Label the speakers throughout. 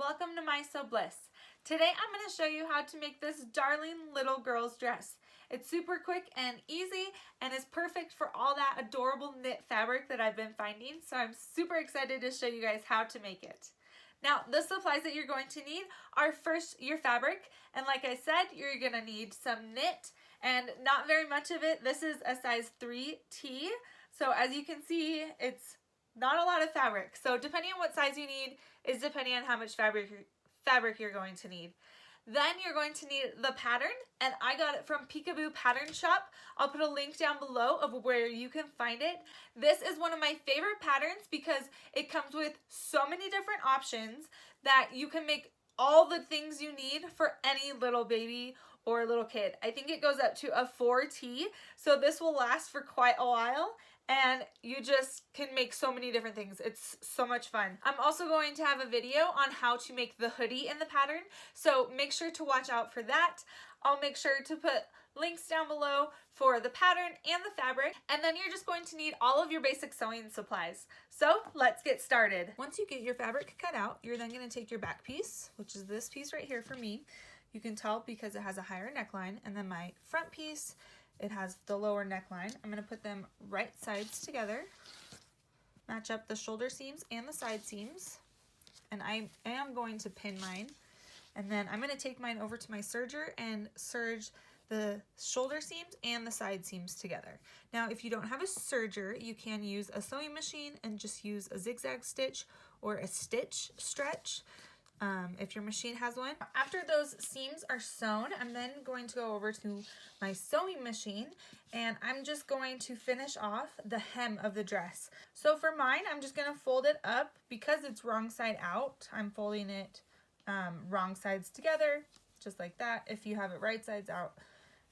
Speaker 1: welcome to My So Bliss. Today I'm going to show you how to make this darling little girl's dress. It's super quick and easy and is perfect for all that adorable knit fabric that I've been finding, so I'm super excited to show you guys how to make it. Now, the supplies that you're going to need are first your fabric, and like I said, you're going to need some knit, and not very much of it. This is a size 3T, so as you can see, it's not a lot of fabric. So depending on what size you need is depending on how much fabric you're going to need. Then you're going to need the pattern, and I got it from Peekaboo Pattern Shop. I'll put a link down below of where you can find it. This is one of my favorite patterns because it comes with so many different options that you can make all the things you need for any little baby or little kid. I think it goes up to a 4T, so this will last for quite a while. And you just can make so many different things. It's so much fun. I'm also going to have a video on how to make the hoodie in the pattern, so make sure to watch out for that. I'll make sure to put links down below for the pattern and the fabric, and then you're just going to need all of your basic sewing supplies. So let's get started. Once you get your fabric cut out, you're then going to take your back piece, which is this piece right here for me. You can tell because it has a higher neckline, and then my front piece, it has the lower neckline. I'm going to put them right sides together, match up the shoulder seams and the side seams, and I am going to pin mine, and then I'm going to take mine over to my serger and serge the shoulder seams and the side seams together. Now, if you don't have a serger, you can use a sewing machine and just use a zigzag stitch or a stitch stretch. If your machine has one. After those seams are sewn, I'm then going to go over to my sewing machine, and I'm just going to finish off the hem of the dress. So for mine, I'm just going to fold it up because it's wrong side out. I'm folding it wrong sides together, just like that. If you have it right sides out,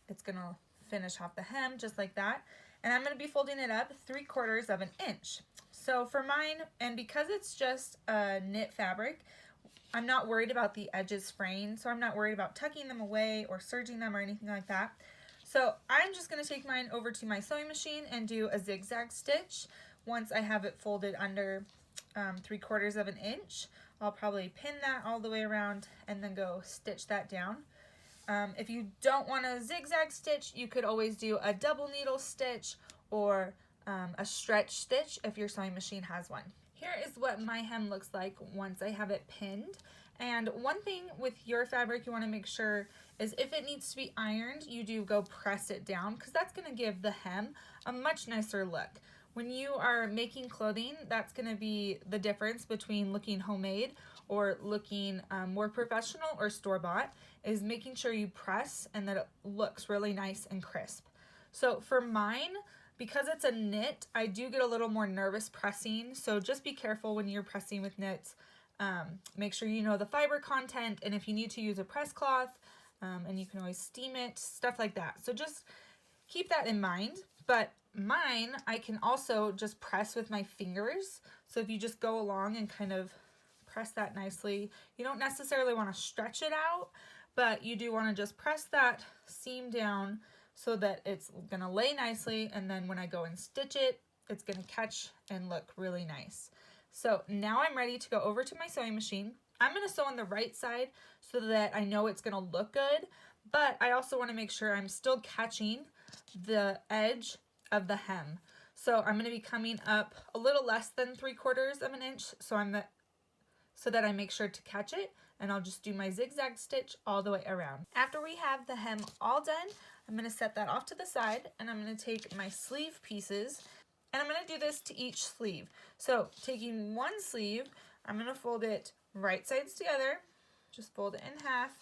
Speaker 1: it's going to finish off the hem just like that. And I'm going to be folding it up 3/4 of an inch. So for mine, and because it's just a knit fabric, I'm not worried about the edges fraying, so I'm not worried about tucking them away or serging them or anything like that. So I'm just going to take mine over to my sewing machine and do a zigzag stitch. Once I have it folded under 3/4 of an inch, I'll probably pin that all the way around and then go stitch that down. If you don't want a zigzag stitch, you could always do a double needle stitch or a stretch stitch if your sewing machine has one. Here is what my hem looks like once I have it pinned. And one thing with your fabric you want to make sure is if it needs to be ironed, you do go press it down because that's going to give the hem a much nicer look. When you are making clothing, that's going to be the difference between looking homemade or looking more professional or store-bought, is making sure you press and that it looks really nice and crisp. So for mine, because it's a knit, I do get a little more nervous pressing, so just be careful when you're pressing with knits. Make sure you know the fiber content, and if you need to use a press cloth, and you can always steam it, stuff like that. So just keep that in mind. But mine, I can also just press with my fingers. So if you just go along and kind of press that nicely, you don't necessarily want to stretch it out, but you do want to just press that seam down so that it's going to lay nicely, and then when I go and stitch it, it's going to catch and look really nice. So now I'm ready to go over to my sewing machine. I'm going to sew on the right side so that I know it's going to look good, but I also want to make sure I'm still catching the edge of the hem. So I'm going to be coming up a little less than 3/4 of an inch, so that I make sure to catch it, and I'll just do my zigzag stitch all the way around. After we have the hem all done, I'm going to set that off to the side, and I'm going to take my sleeve pieces, and I'm going to do this to each sleeve. So taking one sleeve, I'm going to fold it right sides together, just fold it in half,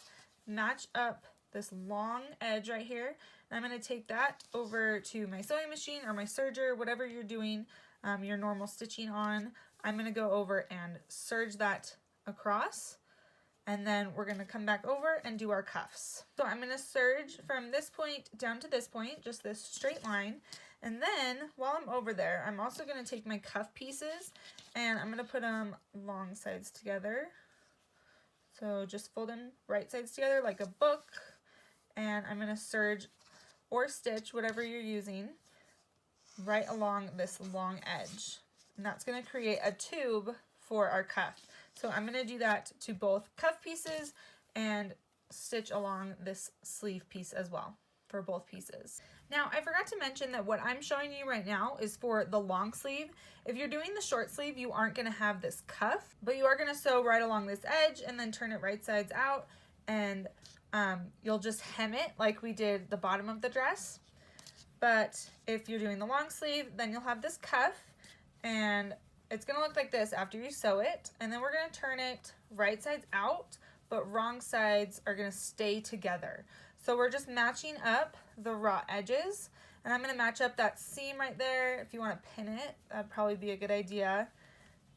Speaker 1: match up this long edge right here, and I'm going to take that over to my sewing machine or my serger, whatever you're doing your normal stitching on. I'm going to go over and serge that across, and then we're going to come back over and do our cuffs. So I'm going to serge from this point down to this point, just this straight line, and then while I'm over there, I'm also going to take my cuff pieces and I'm going to put them long sides together. So just fold them right sides together like a book, and I'm going to serge or stitch, whatever you're using, right along this long edge. And that's going to create a tube for our cuff. So I'm going to do that to both cuff pieces and stitch along this sleeve piece as well for both pieces. Now, I forgot to mention that what I'm showing you right now is for the long sleeve. If you're doing the short sleeve, you aren't going to have this cuff, but you are going to sew right along this edge and then turn it right sides out, and you'll just hem it like we did the bottom of the dress. But if you're doing the long sleeve, then you'll have this cuff, and it's going to look like this after you sew it, and then we're going to turn it right sides out, but wrong sides are going to stay together. So we're just matching up the raw edges, and I'm going to match up that seam right there. If you want to pin it, that'd probably be a good idea,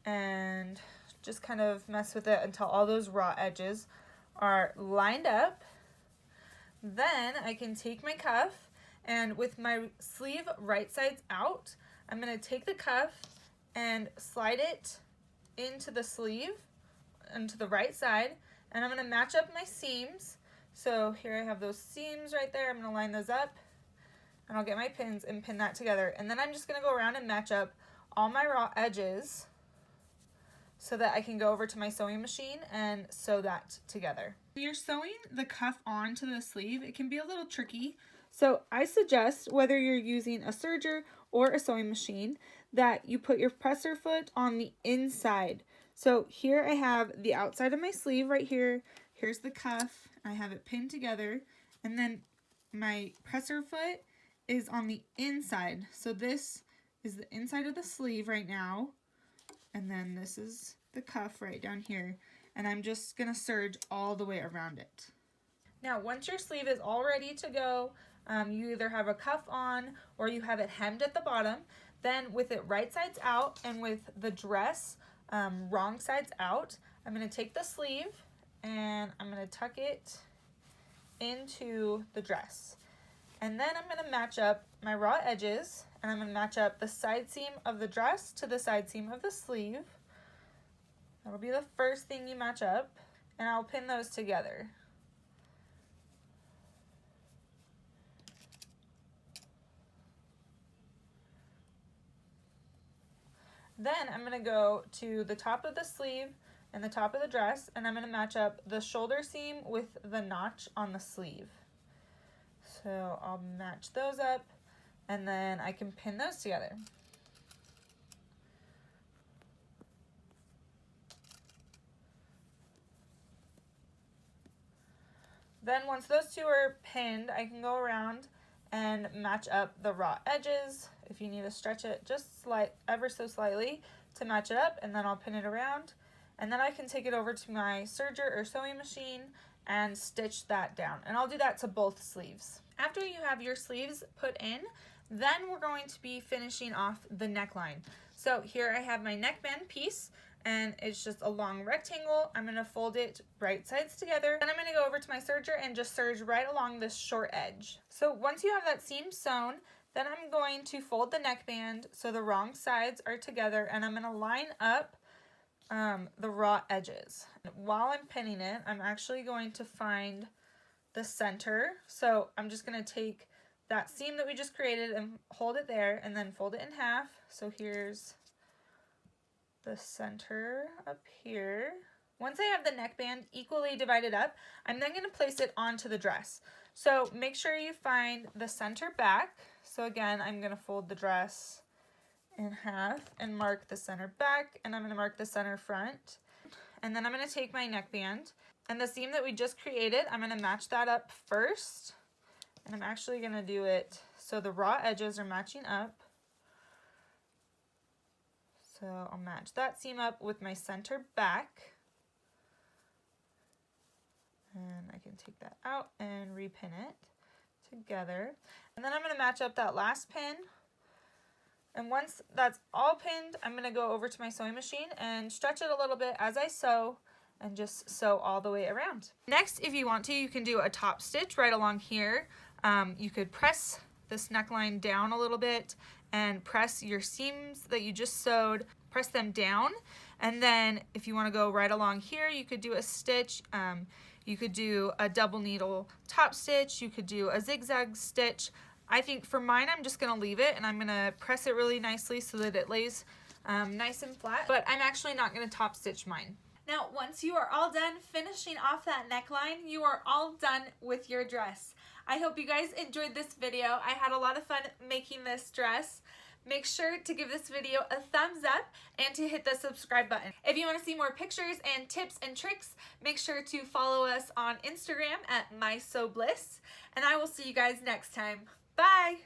Speaker 1: and just kind of mess with it until all those raw edges are lined up. Then I can take my cuff, and with my sleeve right sides out, I'm going to take the cuff and slide it into the sleeve, into the right side, and I'm going to match up my seams. So here I have those seams right there. I'm going to line those up, and I'll get my pins and pin that together. And then I'm just going to go around and match up all my raw edges so that I can go over to my sewing machine and sew that together. When you're sewing the cuff onto the sleeve, it can be a little tricky. So I suggest, whether you're using a serger or a sewing machine, that you put your presser foot on the inside. So here I have the outside of my sleeve right here. Here's the cuff. I have it pinned together, and then my presser foot is on the inside. So this is the inside of the sleeve right now, and then this is the cuff right down here, and I'm just gonna serge all the way around it. Now, once your sleeve is all ready to go, you either have a cuff on or you have it hemmed at the bottom. Then with it right sides out and with the dress wrong sides out, I'm going to take the sleeve and I'm going to tuck it into the dress. And then I'm going to match up my raw edges, and I'm going to match up the side seam of the dress to the side seam of the sleeve. That'll be the first thing you match up, and I'll pin those together. Then I'm going to go to the top of the sleeve and the top of the dress, and I'm going to match up the shoulder seam with the notch on the sleeve. So I'll match those up, and then I can pin those together. Then once those two are pinned, I can go around and match up the raw edges. If you need to stretch it just ever so slightly to match it up, and then I'll pin it around. And then I can take it over to my serger or sewing machine and stitch that down. And I'll do that to both sleeves. After you have your sleeves put in, then we're going to be finishing off the neckline. So here I have my neckband piece, and it's just a long rectangle. I'm going to fold it right sides together. Then I'm going to go over to my serger and just serge right along this short edge. So once you have that seam sewn, then I'm going to fold the neckband so the wrong sides are together, and I'm going to line up the raw edges. While I'm pinning it, I'm actually going to find the center. So I'm just going to take that seam that we just created and hold it there, and then fold it in half. So here's the center up here. Once I have the neckband equally divided up, I'm then going to place it onto the dress. So make sure you find the center back. So again, I'm going to fold the dress in half and mark the center back, and I'm going to mark the center front. And then I'm going to take my neckband, and the seam that we just created, I'm going to match that up first. And I'm actually going to do it so the raw edges are matching up. So I'll match that seam up with my center back. And I can take that out and repin it together. And then I'm going to match up that last pin. And once that's all pinned, I'm going to go over to my sewing machine and stretch it a little bit as I sew, and just sew all the way around. Next, if you want to, you can do a top stitch right along here. You could press this neckline down a little bit and press your seams that you just sewed, press them down. And then if you want to go right along here, you could do a stitch. You could do a double needle top stitch. You could do a zigzag stitch. I think for mine, I'm just going to leave it, and I'm going to press it really nicely so that it lays nice and flat. But I'm actually not going to top stitch mine. Now, once you are all done finishing off that neckline, you are all done with your dress. I hope you guys enjoyed this video. I had a lot of fun making this dress. Make sure to give this video a thumbs up and to hit the subscribe button. If you want to see more pictures and tips and tricks, make sure to follow us on Instagram at MySewBliss. And I will see you guys next time. Bye!